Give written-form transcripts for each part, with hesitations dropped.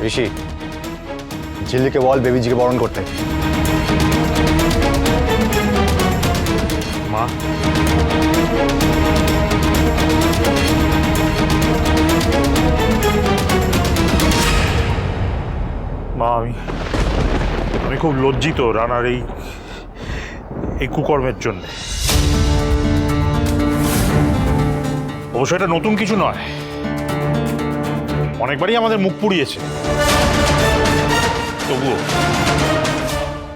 ঋষি, ঝিল্লিকে বল বেবিজিকে বরণ করতে। মা, মা, আমি খুব লজ্জিত রানার এই কুকর্মের জন্য। অবশ্য এটা নতুন কিছু নয়, অনেকবারই আমাদের মুখ পুড়িয়েছে।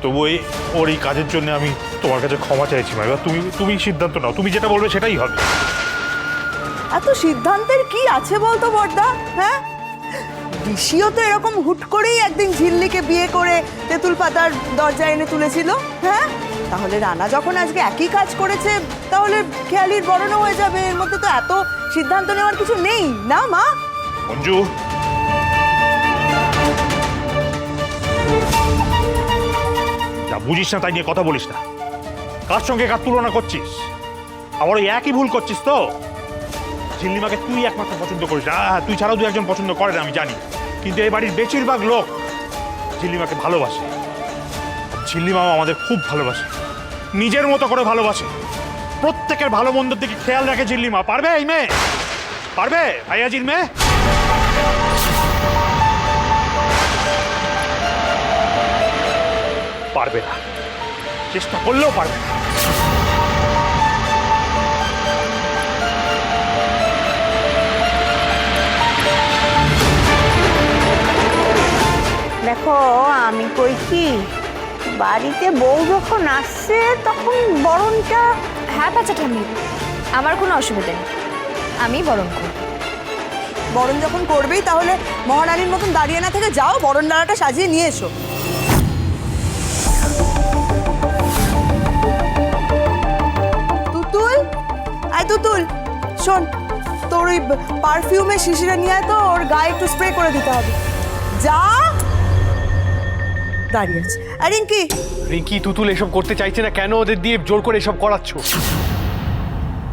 তবুও ওর এই কাজের জন্য আমি তোমার কাছে ক্ষমা চাইছি মা। এবার তুমি সিদ্ধান্ত নাও, তুমি যেটা বলবে সেটাই হবে। এত সিদ্ধান্তের কি আছে বলতো বড়দা? হ্যাঁ, ঋষিও তো এরকম হুট করেই একদিন ঝিল্লিকে বিয়ে করে তেঁতুল পাতার দরজায় এনে তুলেছিল। হ্যাঁ, তাহলে রানা যখন আজকে একই কাজ করেছে, তাহলে খেয়ালির বরণও হয়ে যাবে। এর মধ্যে তো এত সিদ্ধান্ত নেওয়ার কিছু নেই, না মা? মঞ্জু, যা বুঝিস না তাই নিয়ে কথা বলিস না। কার সঙ্গে কার তুলনা করছিস? আবার ওই একই ভুল করছিস তো। ঝিল্লিমাকে তুই একমাত্র পছন্দ করিস না, তুই ছাড়াও 2-1 জন পছন্দ করে না আমি জানি, কিন্তু এই বাড়ির বেশিরভাগ লোক ঝিল্লিমাকে ভালোবাসে। ঝিল্লিমাও আমাদের খুব ভালোবাসে, নিজের মতো করে ভালোবাসে। প্রত্যেকের ভালো মন্দের দিকে খেয়াল রাখে ঝিল্লিমা। পারবে এই মেয়ে? পারবে ভাইয়াজির মেয়ে? পারবে না, চেষ্টা করলেও পারবে না। দেখো, আমি কই কি, বাড়িতে বউ যখন আসছে তখন বরণটা। হ্যাঁ বাচ্চা ঠাম্মি, আমার কোনো অসুবিধা নেই, আমি বরণ করব। বরণ যখন করবেই তাহলে মহারানীর মতন দাঁড়িয়ে না থেকে যাও, বরণ ডালাটা সাজিয়ে নিয়ে এসো। তুতুল, আয় তুতুল, শোন, তোর ওই পারফিউমের শিশিটা নিয়ে আয় তো, ওর গায়ে একটু স্প্রে করে দিতে হবে। যা, দাঁড়িয়ে আছে। আর রিঙ্কি, রিঙ্কি, তুতুল এসব করতে চাইছে না, কেন ওদের দিয়ে জোর করে এসব করাচ্ছ?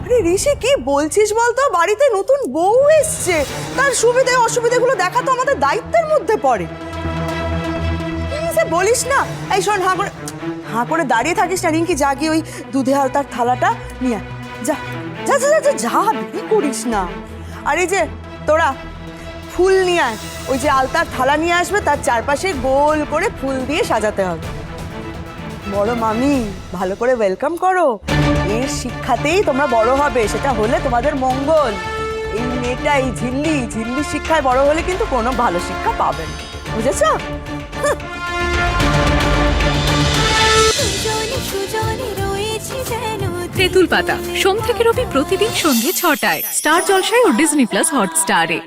আরে ঋষি, কি বলছিস বলতো? বাড়িতে নতুন বউ এসছে, তার সুবিধে অসুবিধাগুলো দেখা তো আমাদের দায়িত্বের মধ্যে পড়ে। বলিস না। এই শোন, হাঁ করে দাঁড়িয়ে থাকিস না রিঙ্কি, যা গিয়ে ওই দুধে আলতার থালাটা নিয়ে আয়। যা যা যা যা যা, দেরি করিস না। আর এই যে তোরা ফুল নিয়ে আয়, ওই যে আলতার থালা নিয়ে আসবে, তার চারপাশে গোল করে ফুল দিয়ে সাজাতে হবে। বড় মামি, ভালো করে ওয়েলকাম করো। এর শিক্ষাতেই তোমরা বড় হবে, সেটা হলে তোমাদের মঙ্গল। এই মেয়েটা, এই ঝিল্লি শিক্ষায় বড় হলে কিন্তু কোনো ভালো শিক্ষা পাবে না, বুঝেছ? তেঁতুল পাতা সোম থেকে রবি প্রতিদিন সন্ধ্যে 6টায় স্টার জলসায় ও ডিজনি প্লাস হটস্টারে।